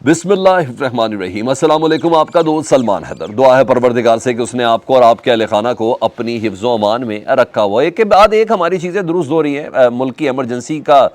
بسم اللہ الرحمن الرحیم۔ السلام علیکم، آپ کا دوست سلمان حیدر۔ دعا ہے پروردگار سے کہ اس نے آپ کو اور آپ کے اہل خانہ کو اپنی حفظ و امان میں رکھا ہوا ہے۔ ایک کے بعد ایک ہماری چیزیں درست ہو رہی ہیں۔ ملک کی ایمرجنسی کا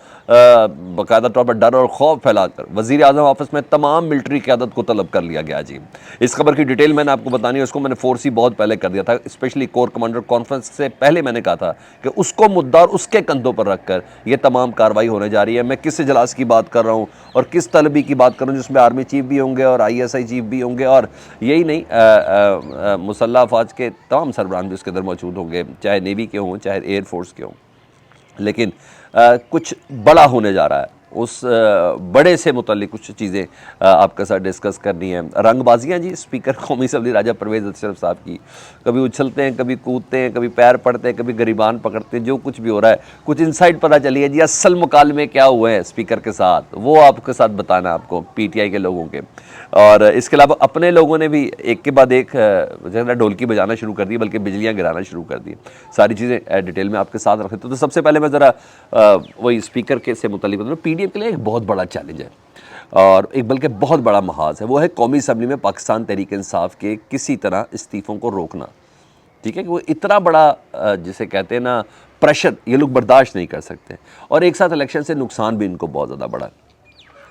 باقاعدہ طور پر ڈر اور خوف پھیلا کر وزیر اعظم آفس میں تمام ملٹری قیادت کو طلب کر لیا گیا۔ جی، اس خبر کی ڈیٹیل میں نے آپ کو بتانی ہے، اس کو میں نے 4C بہت پہلے کر دیا تھا، اسپیشلی کور کمانڈر کانفرنس سے پہلے میں نے کہا تھا کہ اس کو مدعا اور اس کے کندھوں پر رکھ کر یہ تمام کارروائی ہونے جا رہی ہے۔ میں کس اجلاس کی بات کر رہا ہوں اور کس طلبی کی بات کر رہا ہوں، جس میں آرمی چیف بھی ہوں گے اور ISI چیف بھی ہوں گے، اور یہی نہیں مسلح افواج کے تمام سربراہ بھی اس کے اندر موجود ہوں گے، چاہے نیوی کے ہوں چاہے ایئر فورس کے ہوں۔ لیکن کچھ بڑا ہونے جا رہا ہے، اس بڑے سے متعلق کچھ چیزیں آپ کے ساتھ ڈسکس کرنی ہے۔ رنگ بازیاں جی اسپیکر قومی اسمبلی راجہ پرویز اشرف صاحب کی، کبھی اچھلتے ہیں، کبھی کودتے ہیں، کبھی پیر پڑتے ہیں، کبھی گریبان پکڑتے ہیں، جو کچھ بھی ہو رہا ہے کچھ انسائٹ پتہ چلی ہے جی اصل مکالمے کیا ہوئے ہیں اسپیکر کے ساتھ، وہ آپ کے ساتھ بتانا آپ کو PTI کے لوگوں کے۔ اور اس کے علاوہ اپنے لوگوں نے بھی ایک کے بعد ایک ڈھولکی بجانا شروع کر دی، بلکہ بجلیاں گرانا شروع کر دی۔ ساری چیزیں ڈیٹیل میں آپ کے ساتھ رکھتے تو سب سے پہلے میں ذرا وہی اسپیکر کے سے متعلق بتاؤں۔ PDM کے لیے ایک بہت بڑا چیلنج ہے اور ایک بلکہ بہت بڑا محاذ ہے، وہ ہے قومی اسمبلی میں پاکستان تحریک انصاف کے کسی طرح استعفوں کو روکنا۔ ٹھیک ہے کہ وہ اتنا بڑا جسے کہتے ہیں نا پریشر یہ لوگ برداشت نہیں کر سکتے، اور ایک ساتھ الیکشن سے نقصان بھی ان کو بہت زیادہ بڑا ہے۔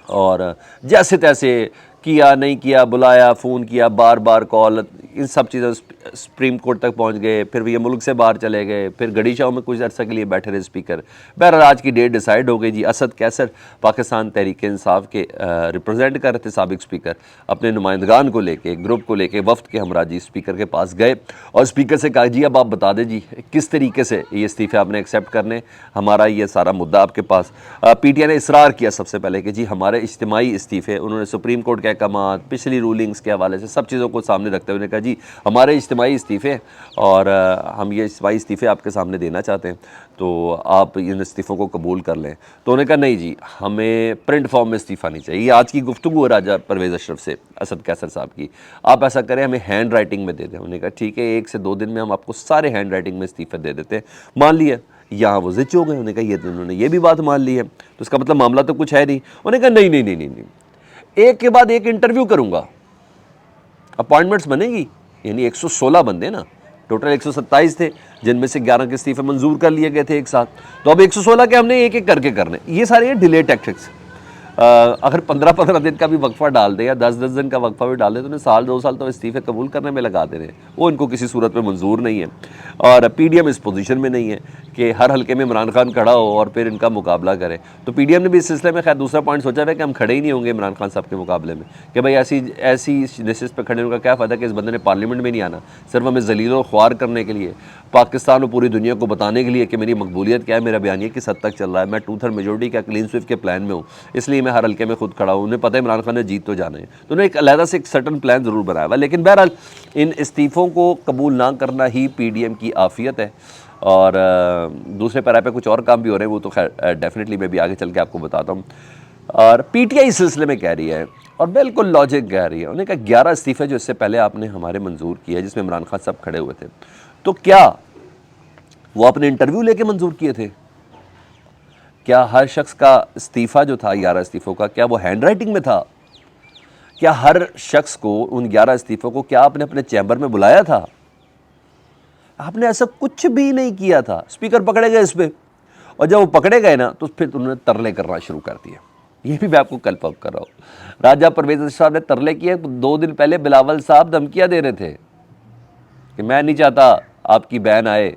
اور جیسے تیسے کیا نہیں کیا، بلایا، فون کیا، بار بار کال، ان سب چیزیں سپریم کورٹ تک پہنچ گئے، پھر یہ ملک سے باہر چلے گئے، پھر گڑی شاہوں میں کچھ عرصہ کے لیے بیٹھے رہے اسپیکر۔ بہرحال آج کی ڈیٹ ڈیسائیڈ ہو گئی جی۔ اسد کیسر پاکستان تحریک انصاف کے ریپرزینٹ کر رہے تھے سابق اسپیکر، اپنے نمائندگان کو لے کے، گروپ کو لے کے، وفد کے ہمراہ جی اسپیکر کے پاس گئے اور اسپیکر سے کہا جی اب آپ بتا دیں جی کس طریقے سے یہ استعفے آپ نے ایکسیپٹ کرنے، ہمارا یہ سارا مدعا آپ کے پاس۔ PTI نے اصرار کیا سب سے پہلے کہ جی ہمارے اجتماعی استعفے، انہوں نے سپریم کورٹ کے احکامات، پچھلی رولنگز کے حوالے سے سب چیزوں کو سامنے رکھتے ہوئے نے کہا جی ہمارے اجتماعی استعفے اور ہم یہ اجتماعی استعفے آپ کے سامنے دینا چاہتے ہیں، تو آپ ان استعفوں کو قبول کر لیں۔ تو انہوں نے کہا نہیں جی ہمیں پرنٹ فارم میں استعفیٰ نہیں چاہیے۔ یہ آج کی گفتگو ہے راجہ پرویز اشرف سے اسد کیسر صاحب کی، آپ ایسا کریں ہمیں ہینڈ رائٹنگ میں دے دیں۔ انہوں نے کہا ٹھیک ہے 1 سے 2 دن میں ہم آپ کو سارے ہینڈ رائٹنگ میں استعفے دے دیتے ہیں۔ مان لیا، یہاں وہ زچ ہو گئے، انہوں نے کہا یہ انہوں نے یہ بھی بات مان لی ہے تو اس کا مطلب معاملہ تو کچھ ہے نہیں۔ انہوں نے کہا نہیں نہیں نہیں نہیں نہیں، ایک کے بعد ایک انٹرویو کروں گا، اپوائنٹمنٹس بنے گی، یعنی 116 بندے نا، ٹوٹل 127 تھے جن میں سے 11 کے استعفے منظور کر لیے گئے تھے ایک ساتھ، تو اب 116 کے ہم نے ایک ایک کر کے کرنے۔ یہ سارے ڈیلے ٹیکٹکس، اگر 15 دن کا بھی وقفہ ڈال دے یا 10 دن کا وقفہ بھی ڈال دے تو انہیں 1-2 سال تو استعفے قبول کرنے میں لگا دے رہے ہیں، وہ ان کو کسی صورت میں منظور نہیں ہے۔ اور PDM اس پوزیشن میں نہیں ہے کہ ہر حلقے میں عمران خان کھڑا ہو اور پھر ان کا مقابلہ کرے۔ تو PDM نے بھی اس سلسلے میں خیر دوسرا پوائنٹ سوچا ہے کہ ہم کھڑے ہی نہیں ہوں گے عمران خان صاحب کے مقابلے میں، کہ بھائی ایسی نشست پہ کھڑے ہونے کا کیا فائدہ کہ اس بندے نے پارلیمنٹ میں نہیں آنا، صرف ہمیں ذلیل و خوار کرنے کے لیے، پاکستان اور پوری دنیا کو بتانے کے لیے کہ میری مقبولیت کیا ہے، میرا بیانیہ کس حد تک چل رہا ہے، میں 2/3 میجورٹی کا کلین سویپ کے پلان میں ہوں، اس لیے میں ہر حلقے میں خود کھڑا ہوں۔ انہیں پتہ ہے عمران خان نے جیت تو جانا ہے، تو انہوں نے ایک علیحدہ سے ایک سرٹن پلان ضرور بنایا ہوا، لیکن بہرحال ان استعفوں کو قبول نہ کرنا ہی PDM کی عافیت ہے۔ اور دوسرے پیرا پہ کچھ اور کام بھی ہو رہے ہیں، وہ تو خیر ڈیفینیٹلی میں بھی آگے چل کے آپ کو بتاتا ہوں۔ اور PTI اس سلسلے میں کہہ رہی ہے اور بالکل لاجک کہہ رہی ہے، انہوں نے کہا 11 استعفے جو اس سے پہلے آپ نے ہمارے منظور کیا جس میں عمران خان صاحب کھڑے ہوئے تھے، تو کیا وہ اپنے انٹرویو لے کے منظور کیے تھے؟ کیا ہر شخص کا استعفیٰ جو تھا 11 استعفوں کا کیا وہ ہینڈ رائٹنگ میں تھا؟ کیا ہر شخص کو ان 11 استعفوں کو کیا آپ نے اپنے چیمبر میں بلایا تھا؟ آپ نے ایسا کچھ بھی نہیں کیا تھا۔ اسپیکر پکڑے گئے اس پہ، اور جب وہ پکڑے گئے نا تو پھر انہوں نے ترلے کرنا شروع کر دیا۔ یہ بھی میں آپ کو کنفرم کر رہا ہوں، راجہ پرویز صاحب نے ترلے کیے۔ 2 دن پہلے بلاول صاحب دھمکیاں دے رہے تھے کہ میں نہیں چاہتا آپ کی بہن آئے،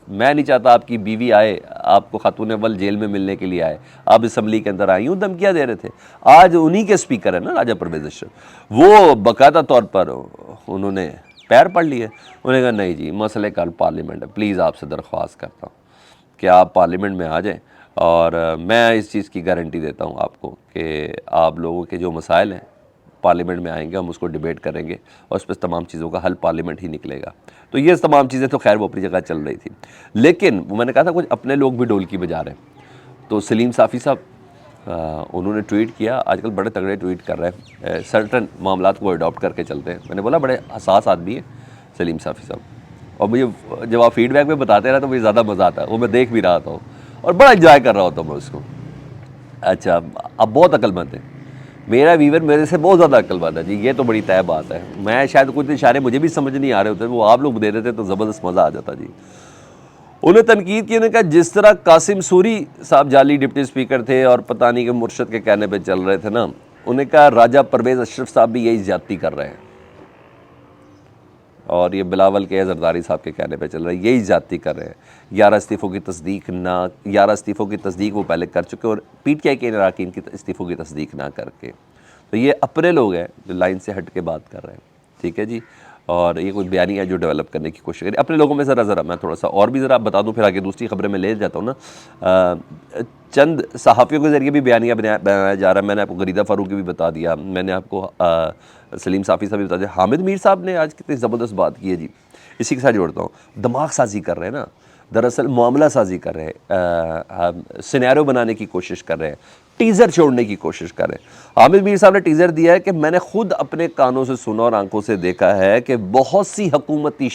میں نہیں چاہتا آپ کی بیوی آئے، آپ کو خاتون اول جیل میں ملنے کے لیے آئے، آپ اسمبلی کے اندر آئی، یوں دھمکیاں دے رہے تھے۔ آج انہی کے اسپیکر ہیں نا راجہ پرویز اشرف، وہ باقاعدہ طور پر انہوں نے پیر پڑھ لیے، انہوں نے کہا نہیں جی مسئلہ کل پارلیمنٹ ہے، پلیز آپ سے درخواست کرتا ہوں کہ آپ پارلیمنٹ میں آ جائیں، اور میں اس چیز کی گارنٹی دیتا ہوں آپ کو کہ آپ لوگوں کے جو مسائل ہیں پارلیمنٹ میں آئیں گے، ہم اس کو ڈیبیٹ کریں گے اور اس پہ تمام چیزوں کا حل پارلیمنٹ ہی نکلے گا۔ تو یہ تمام چیزیں تو خیر وہ اپنی جگہ چل رہی تھی، لیکن میں نے کہا تھا کچھ اپنے لوگ بھی ڈولکی بجا رہے ہیں۔ تو سلیم صافی صاحب انہوں نے ٹویٹ کیا، آج کل بڑے تگڑے ٹویٹ کر رہے ہیں، سرٹن معاملات کو اڈاپٹ کر کے چلتے ہیں۔ میں نے بولا بڑے حساس آدمی ہیں سلیم صافی صاحب، اور مجھے جب آپ فیڈ بیک میں بتاتے رہے تو مجھے زیادہ مزہ آتا ہے، وہ میں دیکھ بھی رہا تھا اور بڑا انجوائے کر رہا ہوتا ہوں میں اس کو۔ اچھا اب بہت عقل مند ہیں، میرا ویور میرے سے بہت زیادہ عقل مند ہے جی، یہ تو بڑی طے بات ہے. میں شاید کچھ اشارے مجھے بھی سمجھ نہیں آ رہے ہوتے، وہ آپ لوگ دے دیتے تو زبردست مزہ آ جاتا جی. انہیں تنقید کی، انہوں نے کہا جس طرح قاسم سوری صاحب جعلی ڈپٹی اسپیکر تھے اور پتہ نہیں کہ مرشد کے کہنے پہ چل رہے تھے نا، انہیں کہا راجہ پرویز اشرف صاحب بھی یہی زیادتی کر رہے ہیں، اور یہ بلاول کے زرداری صاحب کے کہنے پہ چل رہے ہیں، یہی زیادتی کر رہے ہیں. 11 استعفوں کی تصدیق وہ پہلے کر چکے، اور پی ٹی آئی کے اراکین کی استعفوں کی تصدیق نہ کر کے. تو یہ اپنے لوگ ہیں جو لائن سے ہٹ کے بات کر رہے ہیں. ٹھیک ہے جی. اور یہ کوئی بیانیہ ہے جو ڈیولپ کرنے کی کوشش کریں اپنے لوگوں میں. ذرا میں تھوڑا سا اور بھی ذرا بتا دوں، پھر آگے دوسری خبریں میں لے جاتا ہوں نا. چند صحافیوں کے ذریعے بھی بیانیہ بنایا جا رہا ہے. میں نے آپ کو غریدہ فاروقی بھی بتا دیا، میں نے آپ کو سلیم صافی صاحب بھی بتا دیا. حامد میر صاحب نے آج کتنی زبردست بات کی ہے جی، اسی کے ساتھ جوڑتا ہوں. دماغ سازی کر رہے ہیں نا، دراصل معاملہ سازی کر رہے ہیں، سینیریو بنانے کی کوشش کر رہے ہیں، ٹیزر چھوڑنے کی کوشش کر رہے ہیں. حامد میر صاحب نے ٹیزر دیا ہے کہ میں نے خود اپنے کانوں سے سنا اور آنکھوں سے دیکھا ہے کہ بہت سی حکومتی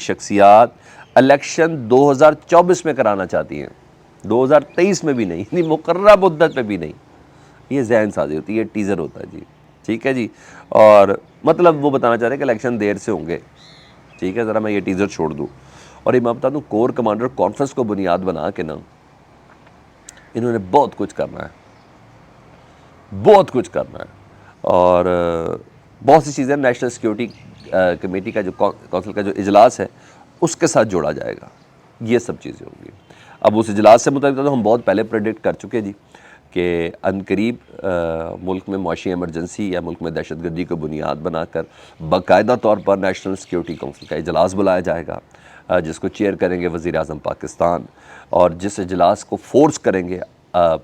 شخصیات الیکشن 2024 میں کرانا چاہتی ہیں، 2023 میں بھی نہیں، یعنی مقررہ مدت میں بھی نہیں. یہ ذہن سازی ہوتی ہے، یہ ٹیزر ہوتا ہے جی. ٹھیک ہے جی. اور مطلب وہ بتانا چاہ رہے ہیں کہ الیکشن دیر سے ہوں گے. ٹھیک ہے، ذرا میں یہ ٹیزر چھوڑ دوں. اور یہ میں بتا دوں، کور کمانڈر کانفرنس کو بنیاد بنا کے نا انہوں نے بہت کچھ کرنا ہے. اور بہت سی چیزیں نیشنل سیکیورٹی کمیٹی کا جو کونسل کا جو اجلاس ہے اس کے ساتھ جوڑا جائے گا. یہ سب چیزیں ہوں گی. اب اس اجلاس سے متعلق تو ہم بہت پہلے پریڈکٹ کر چکے جی کہ عنقریب ملک میں معاشی ایمرجنسی یا ملک میں دہشت گردی کو بنیاد بنا کر باقاعدہ طور پر نیشنل سیکیورٹی کونسل کا اجلاس بلایا جائے گا، جس کو چیئر کریں گے وزیر اعظم پاکستان، اور جس اجلاس کو فورس کریں گے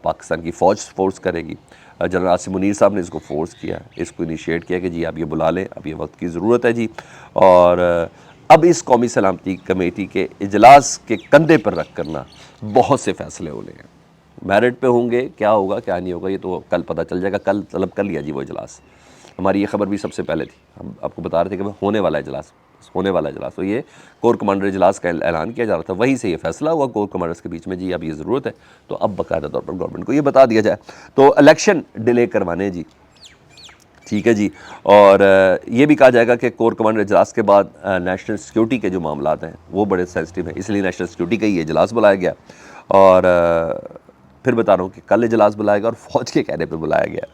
پاکستان کی فوج فورس کرے گی. جنرل عاصم منیر صاحب نے اس کو فورس کیا، اس کو انیشیٹ کیا کہ جی آپ یہ بلا لیں، اب یہ وقت کی ضرورت ہے جی. اور اب اس قومی سلامتی کمیٹی کے اجلاس کے کندھے پر رکھ کرنا بہت سے فیصلے ہونے ہیں. میرٹ پہ ہوں گے، کیا ہوگا کیا نہیں ہوگا یہ تو کل پتہ چل جائے گا. کل طلب کر لیا جی وہ اجلاس. ہماری یہ خبر بھی سب سے پہلے تھی، ہم آپ کو بتا رہے تھے کہ ہونے والا اجلاس. تو یہ کور کمانڈر اجلاس کا اعلان کیا جا رہا تھا، وہیں سے یہ فیصلہ ہوا کور کمانڈرز کے بیچ میں جی اب یہ ضرورت ہے. تو اب باقاعدہ طور پر گورنمنٹ کو یہ بتا دیا جائے. تو الیکشن ڈیلے کروانے جی. ٹھیک ہے جی. اور یہ بھی کہا جائے گا کہ کور کمانڈر اجلاس کے بعد نیشنل سیکیورٹی کے جو معاملات ہیں وہ بڑے سینسٹیو ہیں، اس لیے نیشنل سیکیورٹی کا یہ اجلاس بلایا گیا. اور پھر بتا رہا ہوں کہ کل اجلاس بلایا گیا اور فوج کے کہنے پہ بلایا گیا.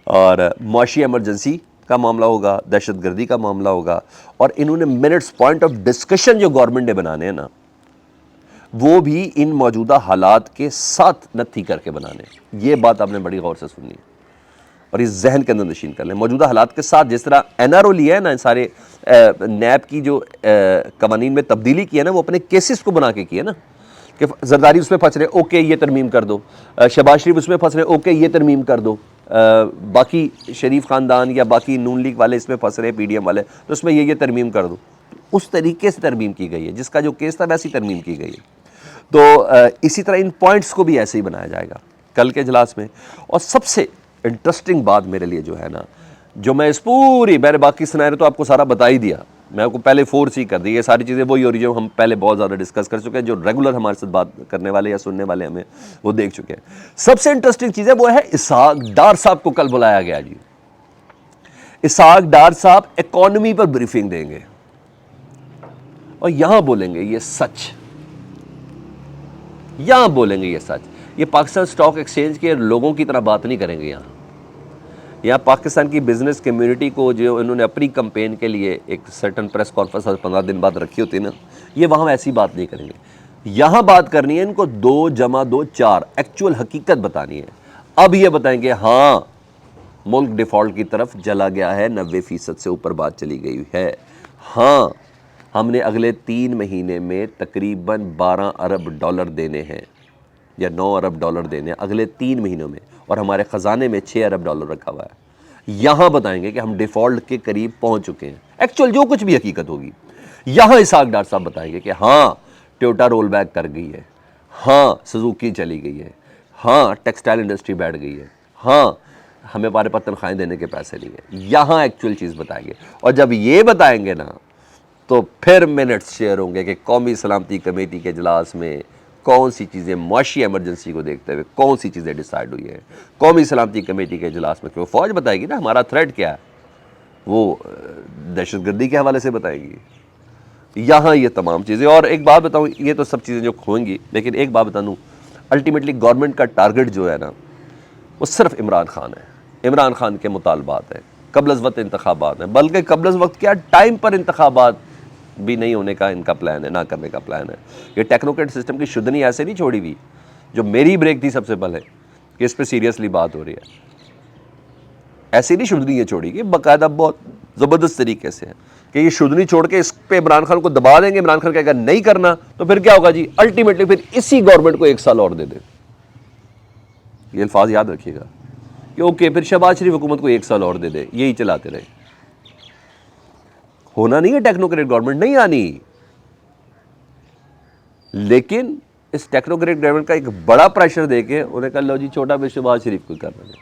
اور معاشی ایمرجنسی کا معاملہ ہوگا، دہشت گردی کا معاملہ ہوگا. اور انہوں نے منٹس پوائنٹ آف ڈسکشن جو گورنمنٹ نے بنانے ہیں نا وہ بھی ان موجودہ حالات کے ساتھ نتھی کر کے بنانے. یہ بات آپ نے بڑی غور سے سننی اور اس ذہن کے اندر نشین کر لیں. موجودہ حالات کے ساتھ جس طرح این آر او لیا ہے نا، سارے نیب کی جو قوانین میں تبدیلی کی ہے نا، وہ اپنے کیسز کو بنا کے کیا نا کہ زرداری اس میں پھنس رہے، اوکے یہ ترمیم کر دو. شہباز شریف اس میں پھنس رہے، اوکے یہ ترمیم کر دو. باقی شریف خاندان یا باقی نون لیگ والے اس میں پھنس رہے، پی ڈی ایم والے، تو اس میں یہ ترمیم کر دو. اس طریقے سے ترمیم کی گئی ہے، جس کا جو کیس تھا ویسی ترمیم کی گئی ہے. تو اسی طرح ان پوائنٹس کو بھی ایسے ہی بنایا جائے گا کل کے اجلاس میں. اور سب سے انٹرسٹنگ بات میرے لیے جو ہے نا، جو میں اس پوری میں نے باقی سنیریو تو آپ کو سارا بتا ہی دیا، میں آپ کو پہلے فورس ہی کر دی. یہ ساری چیزیں وہی ہو رہی جو ہم پہلے بہت زیادہ ڈسکس کر چکے ہیں، جو ریگولر ہمارے ساتھ بات کرنے والے یا سننے والے ہمیں وہ دیکھ چکے ہیں. سب سے انٹرسٹنگ چیز ہے وہ ہے اسحاق ڈار صاحب کو کل بلایا گیا جی. اسحاق ڈار صاحب اکانومی پر بریفنگ دیں گے اور یہاں بولیں گے یہ سچ، یہاں بولیں گے یہ سچ. یہ پاکستان سٹاک ایکسچینج کے لوگوں کی طرح بات نہیں کریں گے. یہاں پاکستان کی بزنس کمیونٹی کو جو انہوں نے اپنی کمپین کے لیے ایک سرٹن پریس کانفرنس 15 دن بعد رکھی ہوتی ہے نا، یہ وہاں ایسی بات نہیں کریں گے. یہاں بات کرنی ہے ان کو 2 + 2 = 4 ایکچول حقیقت بتانی ہے. اب یہ بتائیں گے ہاں ملک ڈیفالٹ کی طرف چلا گیا ہے، 90% سے اوپر بات چلی گئی ہے. ہاں ہم نے اگلے 3 مہینے میں تقریباً $12 ارب دینے ہیں یا $9 ارب دینے ہیں اگلے 3 مہینوں میں، اور ہمارے خزانے میں $6 ارب رکھا ہوا ہے. یہاں بتائیں گے کہ ہم ڈیفالٹ کے قریب پہنچ چکے ہیں، ایکچول جو کچھ بھی حقیقت ہوگی. یہاں اسحاق ڈار صاحب بتائیں گے کہ ہاں ٹویوٹا رول بیک کر گئی ہے، ہاں سزوکی چلی گئی ہے، ہاں ٹیکسٹائل انڈسٹری بیٹھ گئی ہے، ہاں ہمیں ہمارے پاس تنخواہیں دینے کے پیسے نہیں ہیں. یہاں ایکچول چیز بتائیں گے. اور جب یہ بتائیں گے نا تو پھر منٹس شیئر ہوں گے کہ قومی سلامتی کمیٹی کے اجلاس میں کون سی چیزیں معاشی ایمرجنسی کو دیکھتے ہوئے کون سی چیزیں ڈیسائیڈ ہوئی ہیں. قومی سلامتی کمیٹی کے اجلاس میں کیوں فوج بتائے گی نا ہمارا تھریٹ کیا ہے, وہ دہشت گردی کے حوالے سے بتائے گی. یہاں یہ تمام چیزیں, اور ایک بات بتاؤں, یہ تو سب چیزیں جو کھوئیں گی, لیکن ایک بات بتا دوں, الٹیمیٹلی گورنمنٹ کا ٹارگٹ جو ہے نا وہ صرف عمران خان ہے, عمران خان کے مطالبات ہیں, قبل از وقت انتخابات ہیں, بلکہ قبل از وقت کیا ٹائم پر انتخابات بھی نہیں ہونے کا ان کا پلان ہے, نہ کرنے کا پلان ہے. یہ ٹیکنوکریٹ سسٹم کی شدنی ایسے نہیں چھوڑی ہوئی, جو میری بریک تھی سب سے پہلے کہ اس پہ سیریسلی بات ہو رہی ہے, ایسی نہیں شدنی یہ چھوڑی گئی, باقاعدہ بہت زبردست طریقے سے ہے کہ یہ شدنی چھوڑ کے اس پہ عمران خان کو دبا دیں گے. عمران خان کہے گا نہیں کرنا, تو پھر کیا ہوگا جی, الٹیمیٹلی پھر اسی گورنمنٹ کو 1 سال اور دے دیں. یہ الفاظ یاد رکھیے گا کہ اوکے پھر شہباز شریف حکومت کو 1 سال اور دے دے, یہی چلاتے رہے. ہونا نہیں ہے ٹیکنوکریٹ گورنمنٹ, نہیں آنی, لیکن اس ٹیکنوکریٹ گورنمنٹ کا ایک بڑا پریشر دے کے انہیں کہا لو جی چھوٹا بھی شہباز شریف کو کرنا ہے.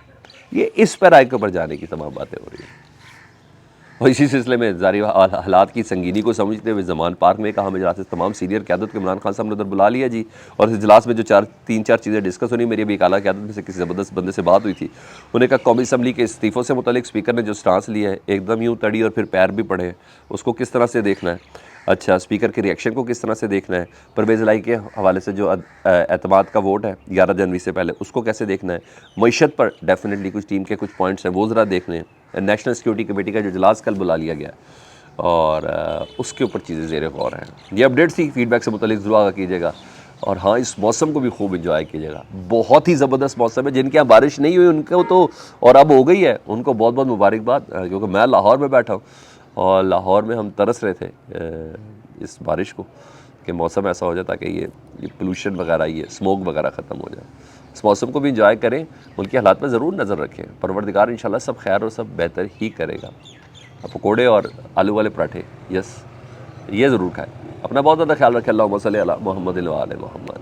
یہ اس پیرائی کے اوپر جانے کی تمام باتیں ہو رہی ہیں. اور اسی سلسلے میں ظاہری حالات کی سنگینی کو سمجھتے ہوئے زمان پارک میں کہا اجلاس سے تمام سینئر قیادت کو عمران خان صاحب نے ادھر بلا لیا جی, اور اس اجلاس میں جو 3-4 چیزیں ڈسکس ہونی, میری ابھی ایک اعلیٰ قیادت میں سے کسی زبردست بندے سے بات ہوئی تھی, انہیں کہا قومی اسمبلی کے استعفوں سے متعلق اسپیکر نے جو سٹانس لیا ہے ایک دم یوں تڑی اور پھر پیر بھی پڑے, اس کو کس طرح سے دیکھنا ہے. اچھا, اسپیکر کے ریئیکشن کو کس طرح سے دیکھنا ہے. پرویز الہی کے حوالے سے جو اعتماد کا ووٹ ہے 11 جنوری سے پہلے, اس کو کیسے دیکھنا ہے. معیشت پر ڈیفینیٹلی کچھ ٹیم کے کچھ پوائنٹس ہیں وہ ذرا دیکھنے ہیں. نیشنل سیکورٹی کمیٹی کا جو اجلاس کل بلا لیا گیا اور اس کے اوپر چیزیں زیر غور ہیں. یہ اپڈیٹس تھی, فیڈ بیک سے متعلق ضرور آگاہ کیجیے گا, اور ہاں اس موسم کو بھی خوب انجوائے کیجیے گا. بہت ہی زبردست موسم ہے. جن کے یہاں بارش نہیں ہوئی ان کو تو, اور اب ہو گئی ہے, ان کو بہت بہت مبارکباد, کیونکہ میں لاہور میں بیٹھا ہوں اور لاہور میں ہم ترس رہے تھے اس بارش کو کہ موسم ایسا ہو جاتا کہ یہ پولوشن وغیرہ, یہ اسموک وغیرہ ختم ہو جائے. اس موسم کو بھی انجوائے کریں, ملکی حالات میں ضرور نظر رکھیں. پروردگار انشاءاللہ سب خیر اور سب بہتر ہی کرے گا. پکوڑے اور آلو والے پراٹھے, یس, یہ ضرور کھائیں. اپنا بہت زیادہ خیال رکھیں. اللہم صلی علی محمد و آل محمد.